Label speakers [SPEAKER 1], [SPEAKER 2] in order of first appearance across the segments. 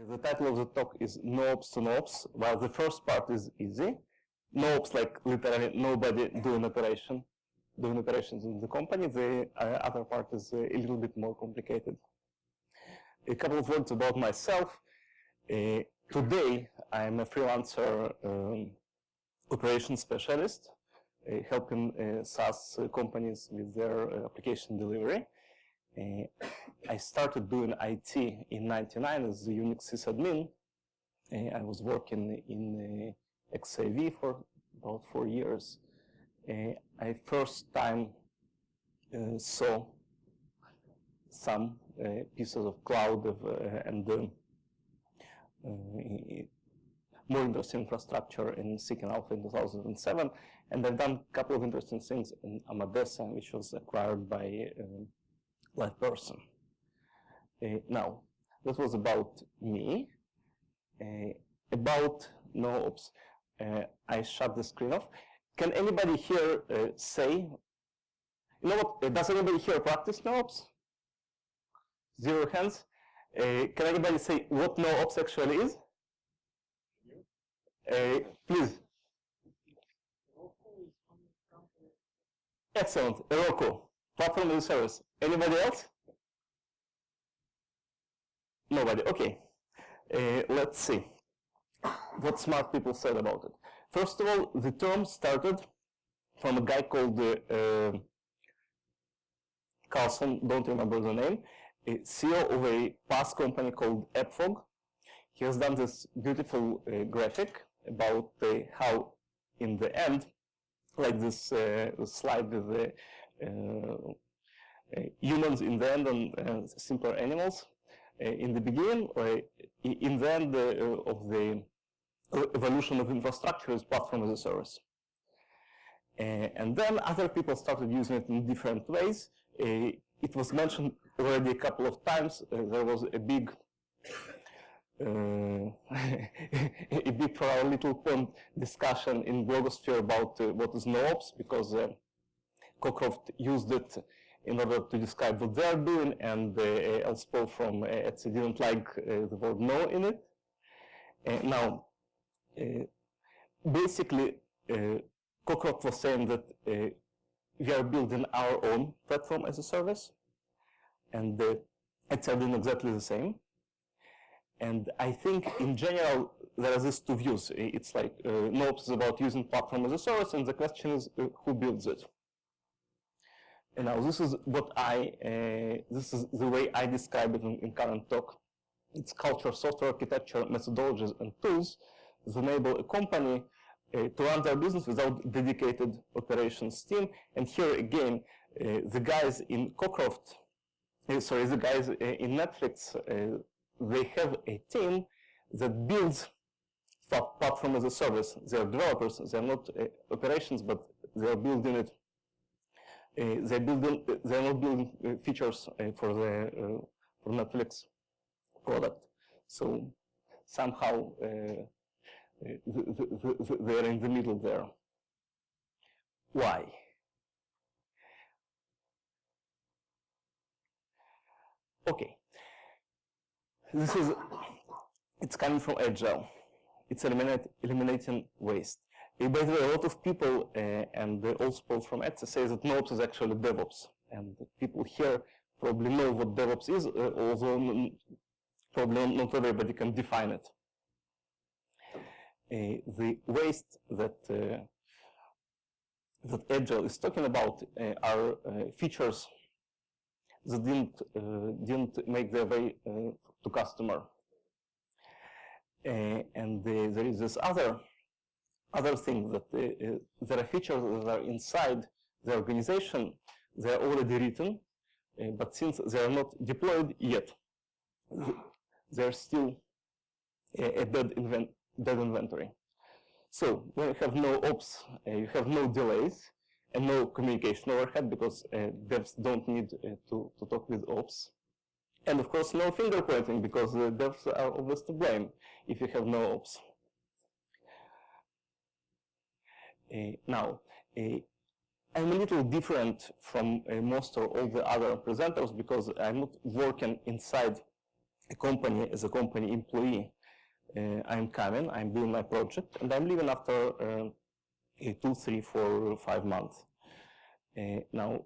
[SPEAKER 1] The title of the talk is NoOps to NoOps. Well, the first part is easy. NoOps, like literally nobody doing operations in the company. The other part is a little bit more complicated. A couple of words about myself. Today, I'm a freelancer operations specialist, helping SaaS companies with their application delivery. I started doing IT in '99 as a Unix sysadmin. I was working in XAV for about 4 years. I first time saw some pieces of cloud and more interesting infrastructure in Seeking Alpha in 2007, and I've done a couple of interesting things in Amadesa, which was acquired by LivePerson. Now, that was about me. About NoOps, I shut the screen off. Can anybody here say, you know what, does anybody here practice NoOps? Zero hands. Can anybody say what NoOps actually is? Please. Excellent. Roku, platform as a service. Anybody else? Nobody. Okay. Let's see what smart people said about it. First of all, the term started from a guy called Carlson, don't remember the name, a CEO of a PaaS company called AppFog. He has done this beautiful graphic about how, in the end, like this slide with the humans in the end and simpler animals in the beginning, or in the end of the evolution of infrastructure is platform as a service. And then other people started using it in different ways. It was mentioned already a couple of times. There was a big a big for our little pond discussion in blogosphere about what is NoOps, because Cockcroft used it in order to describe what they're doing, and Elspol from Etsy didn't like the word no in it. Now, basically, Cockcroft was saying that we are building our own platform as a service, and Etsy are doing exactly the same. And I think, in general, there are these two views. It's like NoOps is about using platform as a service, and the question is who builds it. And now this is what this is the way I describe it in current talk. It's culture, software architecture, methodologies, and tools that enable a company to run their business without dedicated operations team. And here again, the guys in Cockcroft, the guys in Netflix, they have a team that builds platform as a service. They are developers. They are not operations, but they are building it. They are not building features for Netflix product. So somehow they're in the middle there. Why? Okay. It's coming from Agile. It's eliminating waste. By the way, a lot of people, and also from Etsy, say that NoOps is actually DevOps. And people here probably know what DevOps is, although probably not everybody can define it. The waste that Agile is talking about are features that didn't make their way to customer. And there is this other thing that there are features that are inside the organization. They are already written, but since they are not deployed yet, they are still a dead inventory. So when you have no ops, you have no delays and no communication overhead, because devs don't need to talk with ops. And of course, no finger pointing, because the devs are always to blame if you have no ops. Now, I'm a little different from most or all the other presenters, because I'm not working inside a company as a company employee. I'm coming, I'm doing my project, and I'm leaving after 2, 3, 4, 5 months. Now,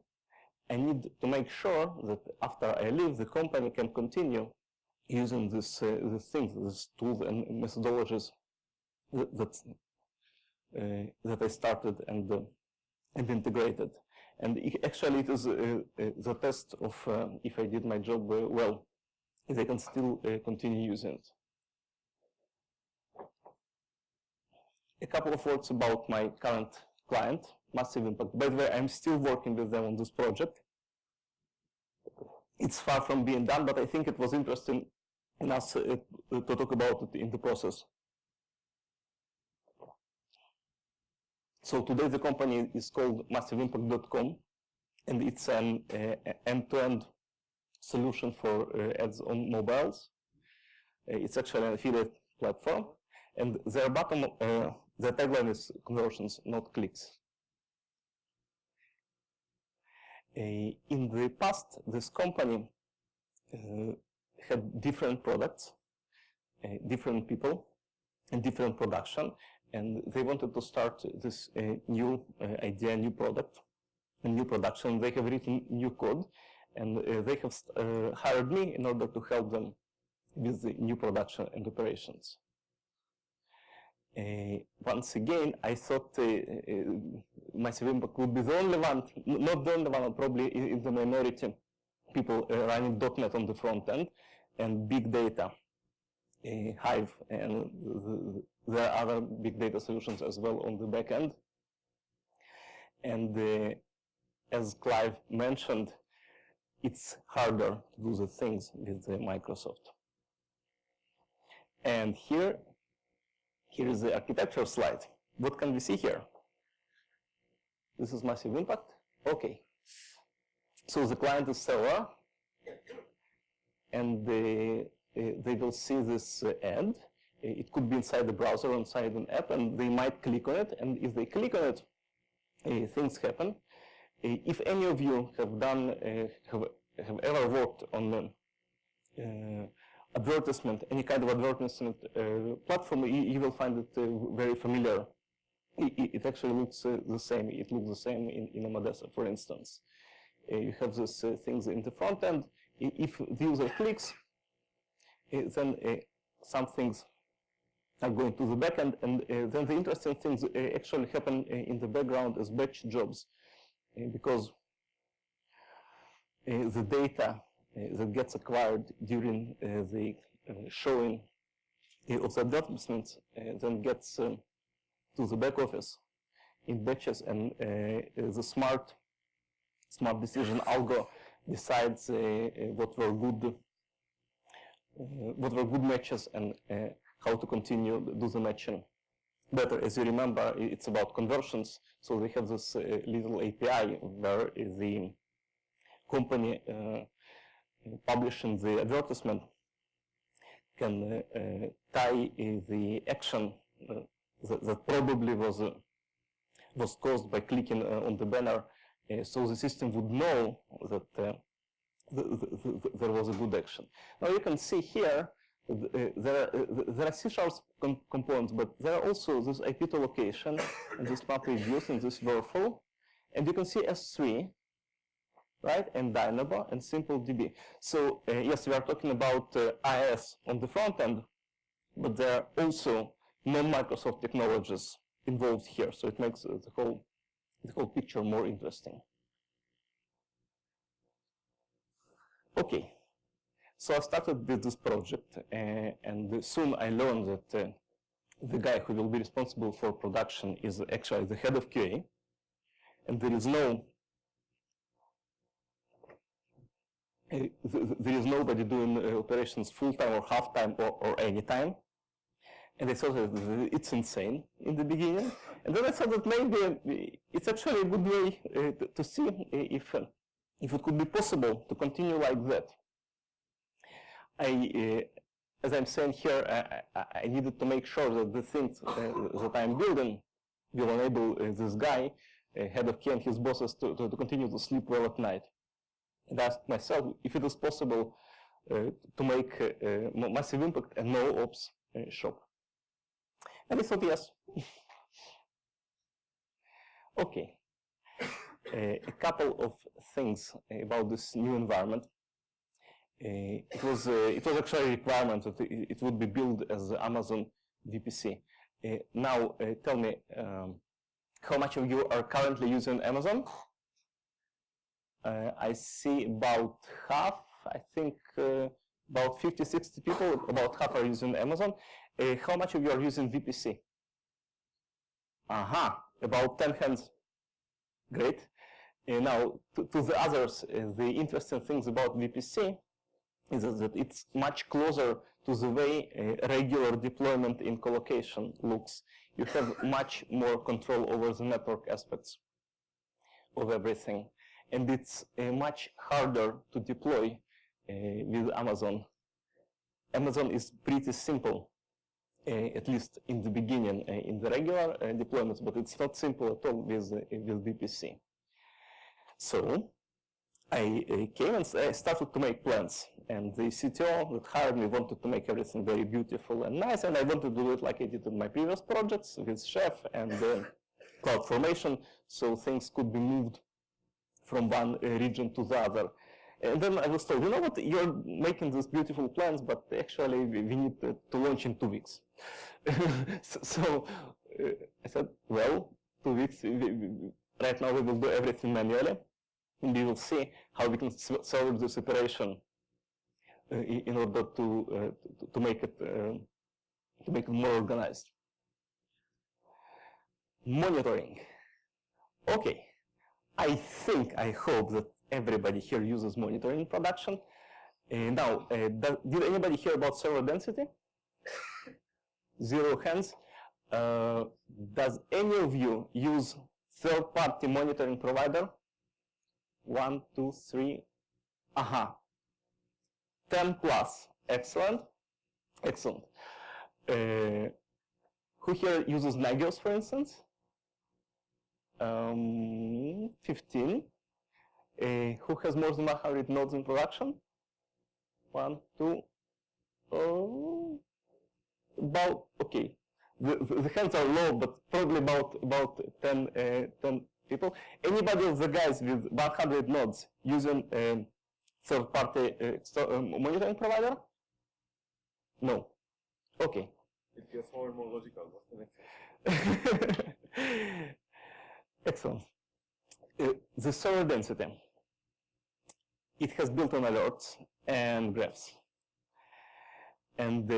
[SPEAKER 1] I need to make sure that after I leave, the company can continue using these things, these tools and methodologies that I started and integrated. And actually, it is the test of if I did my job well, if I can still continue using it. A couple of words about my current client, Massive Impact. By the way, I'm still working with them on this project. It's far from being done, but I think it was interesting enough to talk about it in the process. So today the company is called MassiveImpact.com, and it's an end-to-end solution for ads on mobiles. It's actually an affiliate platform, and their bottom, the tagline is conversions, not clicks. In the past, this company had different products, different people, and different production, and they wanted to start this new idea, new product, a new production. They have written new code, and they have hired me in order to help them with the new production and operations. Once again, I thought Massive Impact would be the only one, not the only one, probably in the minority, people running .NET on the front end and big data, Hive, and there are other big data solutions as well on the back end. And as Clive mentioned, it's harder to do the things with Microsoft. And here is the architecture slide. What can we see here? This is Massive Impact. Okay. So the client is server, and they will see this ad. It could be inside the browser, inside an app, and they might click on it. And if they click on it, things happen. If any of you have done, have ever worked on advertisement, any kind of advertisement platform, you will find it very familiar. It actually looks the same. It looks the same in Amadeus, for instance. You have these things in the front end. If the user clicks, then some things are going to the back end, and then the interesting things actually happen in the background as batch jobs, because the data that gets acquired during the showing of the advertisements then gets to the back office in batches, and the smart decision algo decides what were good matches and how to continue do the matching better. As you remember, it's about conversions, so they have this little API where the company publishing the advertisement can tie the action that probably was caused by clicking on the banner, so the system would know that there was a good action. Now you can see here there are C# components, but there are also this IP location and this map reduce and this Verflow, and you can see S3, right, and Dynamo and SimpleDB. So yes, we are talking about IIS on the front end, but there are also non-Microsoft technologies involved here, so it makes the whole picture more interesting. Okay, so I started with this project, and soon I learned that the guy who will be responsible for production is actually the head of QA, and there is nobody doing operations full-time or half-time or any time. And I thought that it's insane in the beginning. And then I thought that maybe it's actually a good way to see if it could be possible to continue like that. As I'm saying here, I needed to make sure that the things that I'm building will enable this guy, head of QA and his bosses, to continue to sleep well at night. And I asked myself if it is possible to make massive impact a NoOps shop? And I thought yes. Okay. A couple of things about this new environment. It was actually a requirement that it would be built as Amazon VPC. Now, tell me, how much of you are currently using Amazon? I see about half, I think about 50, 60 people, about half are using Amazon. How much of you are using VPC? About 10 hands. Great. Now, to the others, the interesting things about VPC is that it's much closer to the way regular deployment in colocation looks. You have much more control over the network aspects of everything. And it's much harder to deploy with Amazon. Amazon is pretty simple, at least in the beginning, in the regular deployments, but it's not simple at all with VPC. So I came and I started to make plans, and the CTO that hired me wanted to make everything very beautiful and nice, and I wanted to do it like I did in my previous projects with Chef and CloudFormation, so things could be moved from one region to the other. And then I was told, you know what, you're making these beautiful plans, but actually we need to launch in 2 weeks. So I said, well, 2 weeks, right now we will do everything manually, and we will see how we can solve this operation in order to make it more organized. Monitoring. Okay. I hope that everybody here uses monitoring in production. Now, did anybody hear about server density? 0 hands. Does any of you use third-party monitoring provider? 1, 2, 3. 10 plus. Excellent. Excellent. Who here uses Nagios, for instance? 15. Who has more than 100 nodes in production? 1, 2. About, okay. The hands are low, but probably about 10 people. Anybody of the guys with 100 nodes using third-party monitoring provider? No. Okay.
[SPEAKER 2] It gets more and more logical, doesn't it?
[SPEAKER 1] Excellent. The server density. It has built-in alerts and graphs. And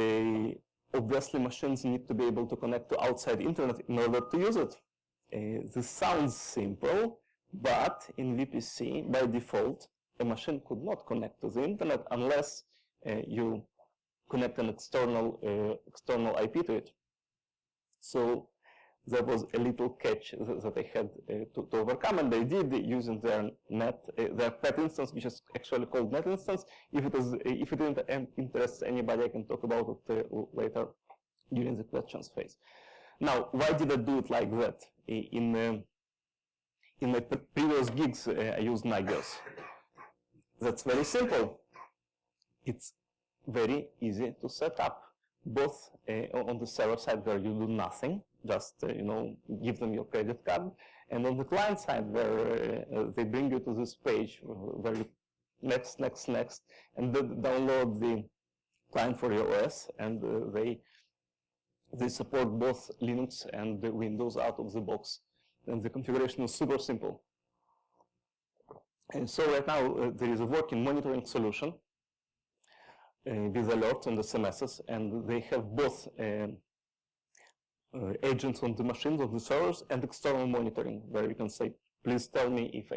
[SPEAKER 1] obviously machines need to be able to connect to outside internet in order to use it. This sounds simple, but in VPC, by default, a machine could not connect to the internet unless you connect an external IP to it. So there was a little catch that I had to overcome, and I did using their pet instance, which is actually called net instance. If it interests anybody, I can talk about it later during the questions phase. Now, why did I do it like that? In my previous gigs, I used Nagios. That's very simple. It's very easy to set up, both on the server side where you do nothing, just give them your credit card, and on the client side where they bring you to this page where you next, and then download the client for your OS, and they support both Linux and Windows out of the box, and the configuration is super simple. And so right now there is a working monitoring solution with alerts and SMSs, and they have both agents on the machines, on the servers, and external monitoring, where you can say, please tell me if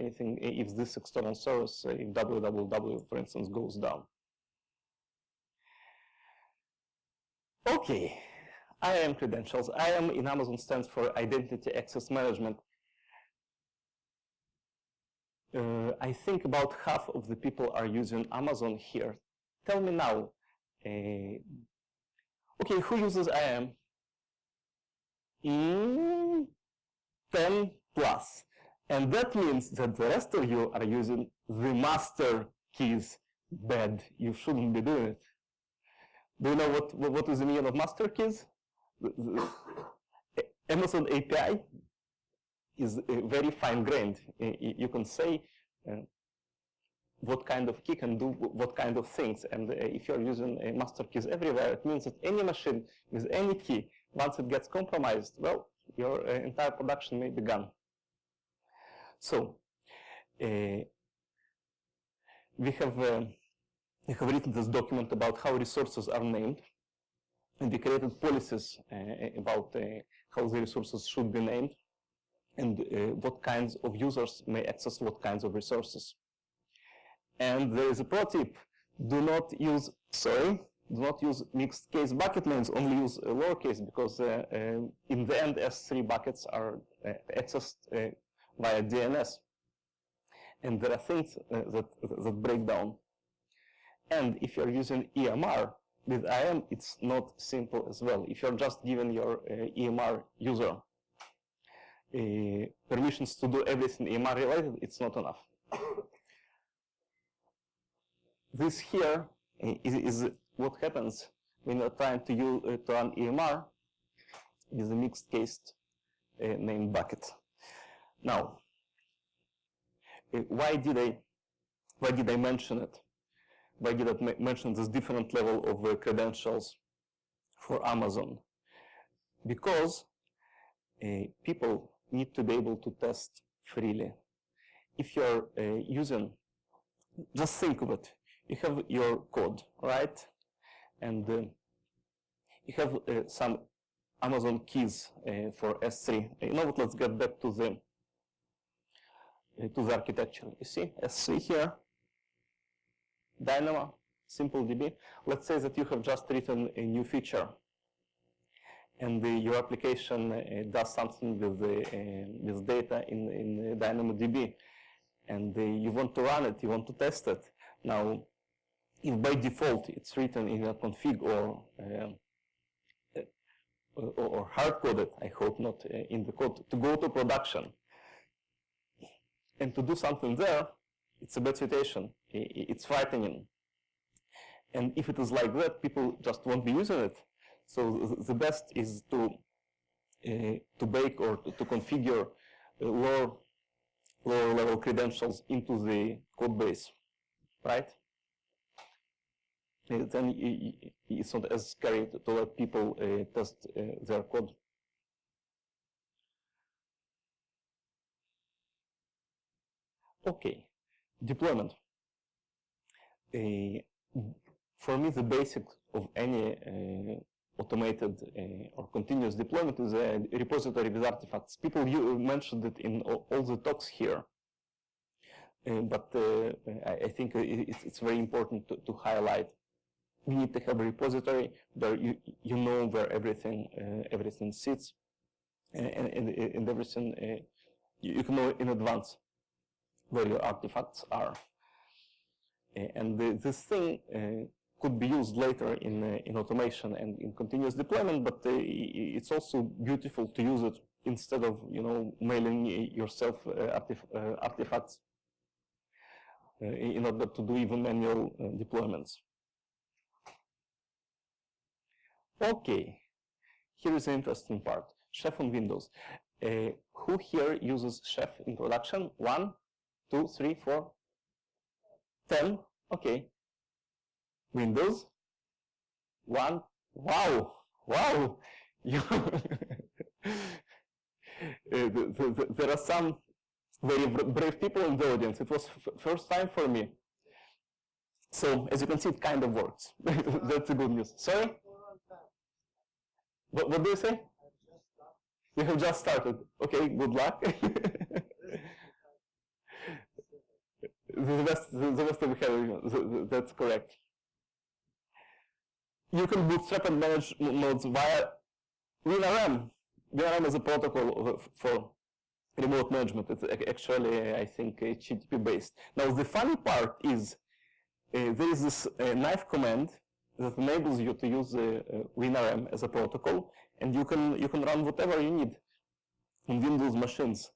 [SPEAKER 1] this external service, if www, for instance, goes down. Okay, IAM credentials. IAM in Amazon stands for Identity Access Management. I think about half of the people are using Amazon here. Tell me now, okay, who uses IAM? 10 plus. And that means that the rest of you are using the master keys bad. You shouldn't be doing it. Do you know what is the meaning of master keys? The Amazon API is very fine-grained. You can say what kind of key can do what kind of things. And if you're using master keys everywhere, it means that any machine with any key, once it gets compromised, well, your entire production may be gone. So we have written this document about how resources are named, and we created policies about how the resources should be named, and what kinds of users may access what kinds of resources. And there is a pro tip: do not use mixed case bucket names. Only use lowercase, because in the end, S3 buckets are accessed via DNS, and there are things that break down. And if you're using EMR with IAM, it's not simple as well. If you're just giving your EMR user permissions to do everything EMR related, it's not enough. This here is what happens when you're trying to run EMR with a mixed case named bucket. Now, why did I mention it? Why did I mention this different level of credentials for Amazon? Because people need to be able to test freely. If you're using, just think of it. You have your code, right? And you have some Amazon keys for S3. You know what? Let's get back to the architecture. You see S3 here, Dynamo, SimpleDB. Let's say that you have just written a new feature, and your application does something with data in DynamoDB, and you want to run it, you want to test it. Now, if by default it's written in a config or hard-coded, I hope not in the code, to go to production, and to do something there, it's a bad situation. It's frightening. And if it is like that, people just won't be using it. So the best is to bake or to configure lower level credentials into the code base, right? Then it's not as scary to let people test their code. Okay, deployment. For me, the basics of any automated or continuous deployment is a repository with artifacts. People mentioned it in all the talks here, but I think it's very important to highlight. We need to have a repository where you know where everything sits, and everything you can know in advance where your artifacts are. And this thing could be used later in automation and in continuous deployment, but it's also beautiful to use it instead of mailing yourself artifacts in order to do even manual deployments. Okay, here is an interesting part. Chef on Windows. Who here uses Chef in production? 1, 2, 3, 4, 10. Okay. Windows. 1. Wow. Wow. There are some very brave people in the audience. It was first time for me. So as you can see, it kind of works. That's the good news. Sorry? What do you say? You have just started. Okay, good luck. The best we have, that's correct. You can bootstrap and manage nodes via WinRM. WinRM is a protocol for remote management. It's actually, I think, HTTP based. Now, the funny part is there is this knife command that enables you to use WinRM as a protocol, and you can run whatever you need on Windows machines.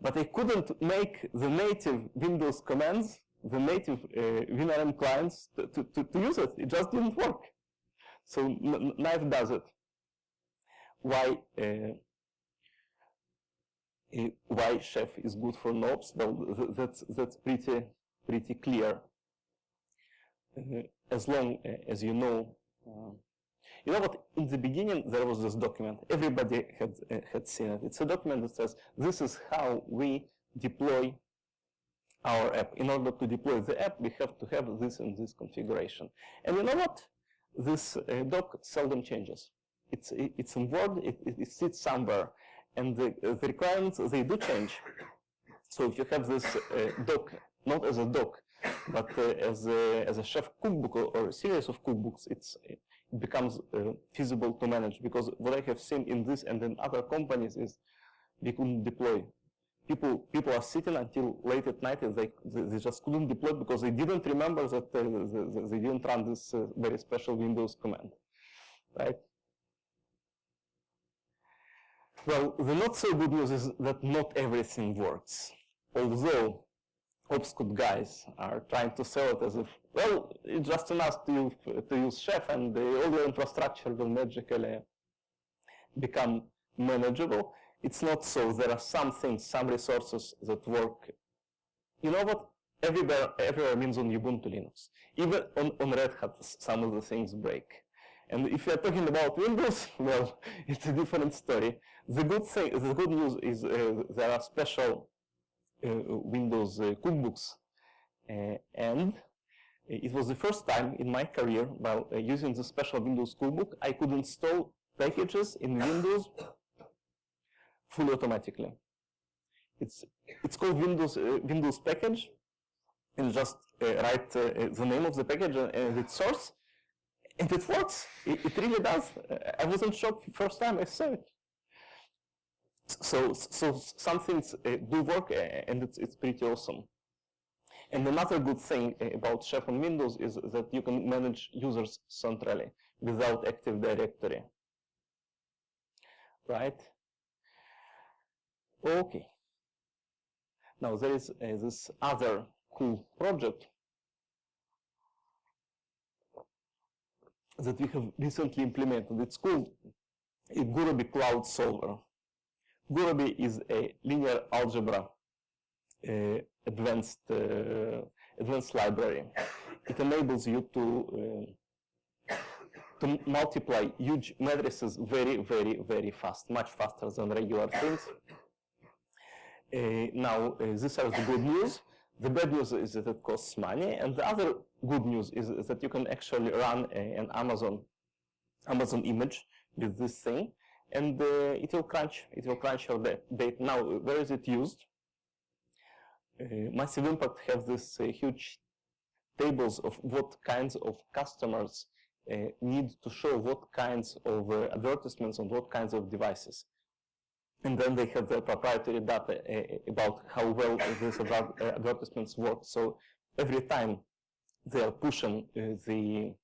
[SPEAKER 1] But I couldn't make the native Windows commands the native WinRM clients to use it. It just didn't work. So Knife does it. Why Chef is good for NoOps? Well, that's pretty clear. As long as you know what? In the beginning there was this document. Everybody had seen it. It's a document that says this is how we deploy our app. In order to deploy the app, we have to have this and this configuration. And you know what? This doc seldom changes. It's in Word. It sits somewhere, and the requirements, they do change. So if you have this doc not as a doc, but as a Chef cookbook or a series of cookbooks, it becomes feasible to manage. Because what I have seen in this and in other companies is we couldn't deploy. People are sitting until late at night and they just couldn't deploy because they didn't remember that they didn't run this very special Windows command, right? Well, the not so good news is that not everything works. Although Ops Code guys are trying to sell it as if, well, it's just enough to use Chef and all your infrastructure will magically become manageable. It's not so. There are some things, some resources that work. You know what? Everywhere means on Ubuntu Linux. Even on Red Hat, some of the things break. And if you're talking about Windows, well, it's a different story. The good news is there are special Windows cookbooks, and it was the first time in my career while using the special Windows cookbook, I could install packages in Windows fully automatically. It's called Windows package, and just write the name of the package and its source, and it works. It really does. I wasn't shocked the first time I saw it. So some things do work, and it's pretty awesome. And another good thing about Chef on Windows is that you can manage users centrally without Active Directory. Right? Okay. Now there is this other cool project that we have recently implemented. It's called a Gurobi Cloud Solver. Gurobi is a linear algebra advanced library. It enables you to multiply huge matrices very, very, very fast, much faster than regular things. Now, these are the good news. The bad news is that it costs money, and the other good news is that you can actually run an Amazon image with this thing, and it will crunch your data. Now, where is it used? Massive Impact have this huge tables of what kinds of customers need to show what kinds of advertisements on what kinds of devices. And then they have the proprietary data about how well these advertisements work. So every time they are pushing the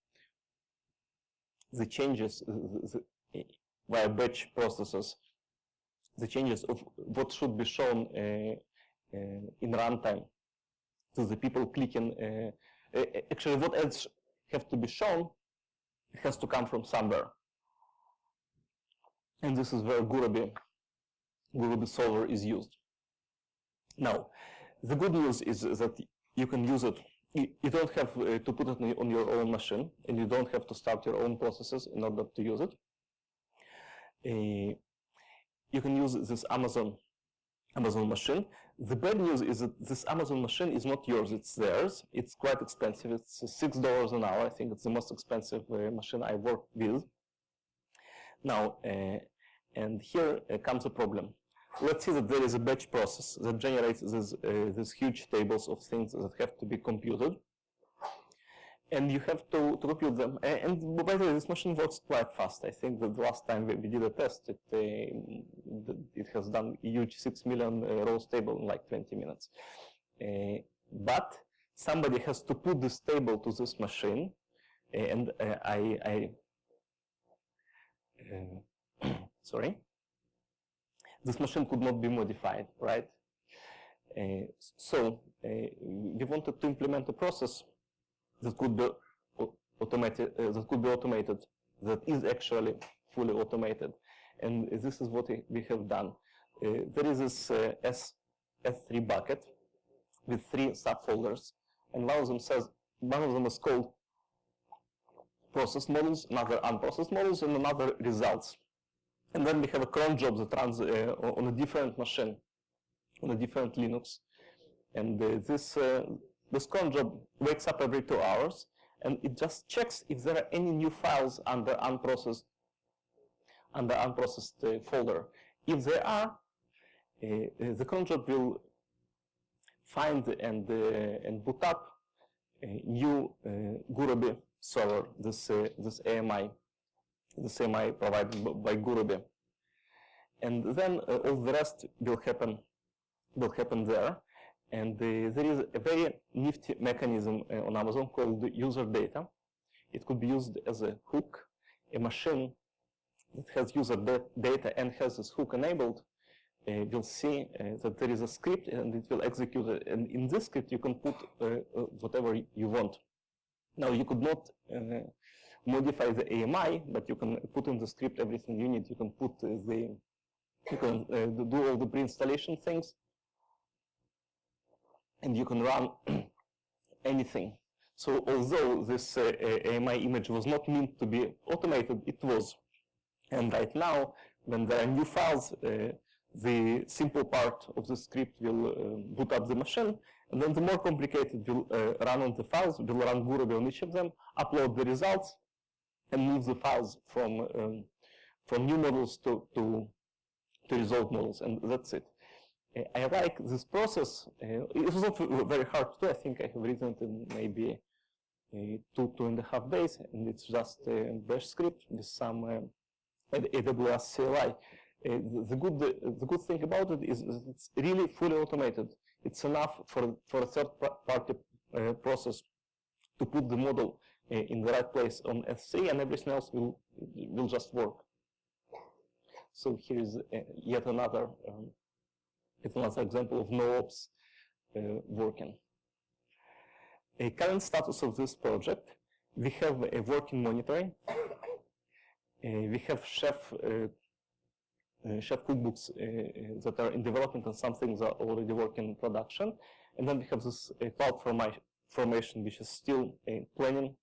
[SPEAKER 1] changes via batch processes, the changes of what should be shown in runtime to the people clicking. Actually, what ads have to be shown has to come from somewhere. And this is where Gurobi Solver is used. Now, the good news is that you can use it. You don't have to put it on your own machine, and you don't have to start your own processes in order to use it. You can use this Amazon machine. The bad news is that this Amazon machine is not yours, it's theirs. It's quite expensive. It's $6 an hour. I think it's the most expensive machine I worked with. Now, and here comes a problem. Let's see that there is a batch process that generates these huge tables of things that have to be computed. And you have to compute them. And by the way, this machine works quite fast. I think that the last time we did a test, it has done a huge 6 million rows table in like 20 minutes. But somebody has to put this table to this machine, and sorry, this machine could not be modified, right? So we wanted to implement a process that could be automated, that is actually fully automated, and this is what we have done. There is this S3 bucket with 3 subfolders, and one of them is called process models, another unprocessed models, and another results. And then we have a cron job that runs on a different machine, on a different Linux. And this cron job wakes up every 2 hours, and it just checks if there are any new files under unprocessed folder. If there are, the cron job will find and boot up a new Gurobi server, this AMI provided by Gurobi, and then all the rest will happen there. And there is a very nifty mechanism on Amazon called user data. It could be used as a hook. A machine that has user data and has this hook enabled will see that there is a script, and it will execute it. And in this script, you can put whatever you want. Now, you could not modify the AMI, but you can put in the script everything you need. You can put do all the pre-installation things, and you can run anything. So, although this AMI image was not meant to be automated, it was. And right now, when there are new files, the simple part of the script will boot up the machine, and then the more complicated will run on the files, will run Gurobi on each of them, upload the results, and move the files from new models to resolved models, and that's it. I like this process. It was not very hard to do. I think I have written it in maybe 2.5 days, and it's just a bash script with some AWS CLI. The good thing about it is it's really fully automated. It's enough for a third-party process to put the model in the right place on S3, and everything else will just work. So here is yet another example of NoOps working. A current status of this project: we have a working monitoring. We have chef cookbooks that are in development, and some things are already working in production. And then we have this cloud formation, which is still planning,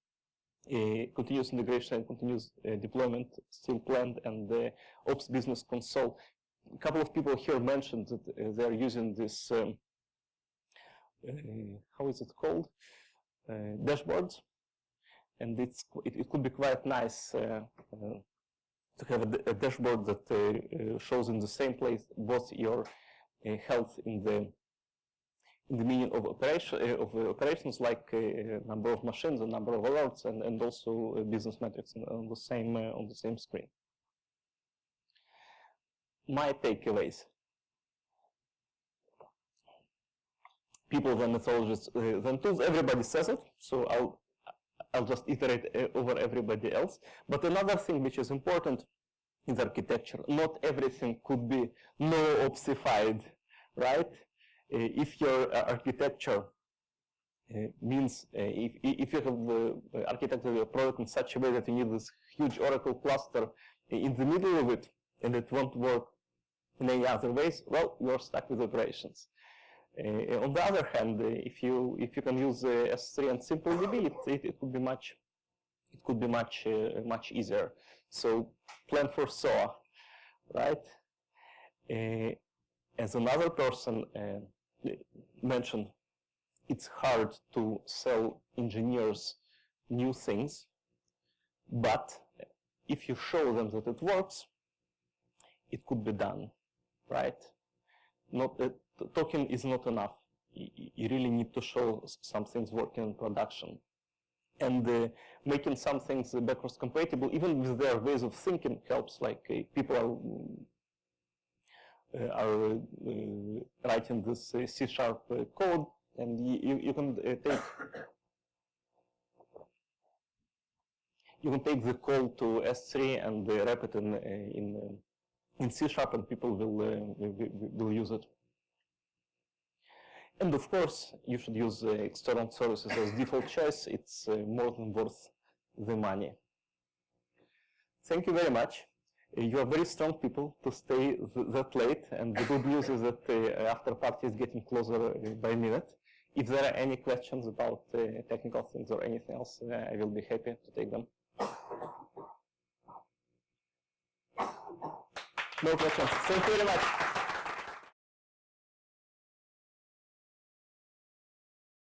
[SPEAKER 1] continuous integration and continuous deployment still planned, and the Ops Business Console. A couple of people here mentioned that they are using this, how is it called? Dashboards. And it could be quite nice to have a dashboard that shows in the same place both your health in the meaning of operations, like number of machines, and number of alerts, and also business metrics on the same screen. My takeaways: people, then methodologists, then tools. Everybody says it, so I'll just iterate over everybody else. But another thing which is important is architecture. Not everything could be NoOpsified, right? If your architecture means, if you have architected your product in such a way that you need this huge Oracle cluster in the middle of it, and it won't work in any other ways, well, you're stuck with operations. On the other hand, if you can use S3 and SimpleDB, it could be much easier. So plan for SOA, right? As another person mentioned, it's hard to sell engineers new things, but if you show them that it works, it could be done, right? Talking is not enough. You really need to show some things working in production. And making some things backwards compatible, even with their ways of thinking, helps. Like people are writing this C# code, and you can take the call to S3 and wrap it in C# and people will use it. And of course, you should use external services as default choice. It's more than worth the money. Thank you very much. You are very strong people to stay that late, and the good news is that the after party is getting closer by a minute. If there are any questions about technical things or anything else, I will be happy to take them. No questions. Thank you very much.